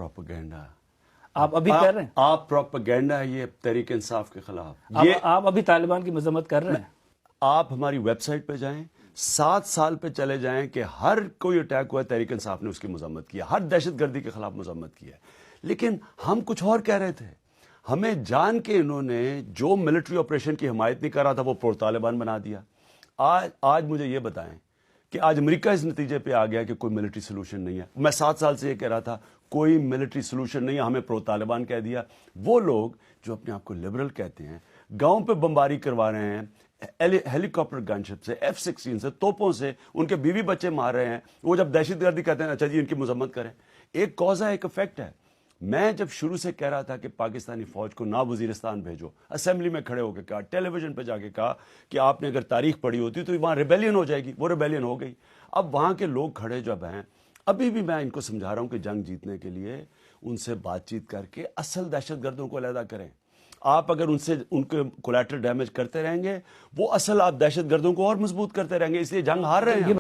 Propaganda آپ ابھی کر رہے ہیں؟ آپ پروپیگنڈا ہے یہ تحریک انصاف کے خلاف. آپ ابھی طالبان کی مذمت کر رہے ہیں؟ آپ ہماری ویب سائٹ پہ جائیں, 7 سال پہ چلے جائیں کہ ہر کوئی اٹیک ہوا ہے تحریک انصاف نے اس کی مذمت کی ہے, ہر دہشت گردی کے خلاف مذمت کی ہے. لیکن ہم کچھ اور کہہ رہے تھے. ہمیں جان کے انہوں نے جو ملٹری آپریشن کی حمایت نہیں کر رہا تھا وہ پرو طالبان بنا دیا. آج مجھے یہ بتائیں کہ آج امریکہ اس نتیجے پہ آ گیا کہ کوئی ملٹری سلوشن نہیں ہے. میں 7 سال سے یہ کہہ رہا تھا کوئی ملٹری سلوشن نہیں ہے, ہمیں پرو طالبان کہہ دیا. وہ لوگ جو اپنے آپ کو لبرل کہتے ہیں گاؤں پہ بمباری کروا رہے ہیں ہیلی کاپٹر گن شپ سے, F-16 سے, توپوں سے, ان کے بیوی بچے مار رہے ہیں. وہ جب دہشت گردی کہتے ہیں اچھا جی ان کی مذمت کریں. ایک کوز ہے, ایک افیکٹ ہے. میں جب شروع سے کہہ رہا تھا کہ پاکستانی فوج کو نہ وزیرستان بھیجو, اسمبلی میں کھڑے ہو کے کہا, ٹیلی ویژن پہ جا کے کہا کہ آپ نے اگر تاریخ پڑھی ہوتی تو وہاں ریبیلین ہو جائے گی. وہ ریبیلین ہو گئی. اب وہاں کے لوگ کھڑے جب ہیں, ابھی بھی میں ان کو سمجھا رہا ہوں کہ جنگ جیتنے کے لیے ان سے بات چیت کر کے اصل دہشت گردوں کو علیحدہ کریں. آپ اگر ان کے کولیٹرل ڈیمیج کرتے رہیں گے, وہ اصل آپ دہشت گردوں کو اور مضبوط کرتے رہیں گے, اس لیے جنگ ہار رہے ہیں.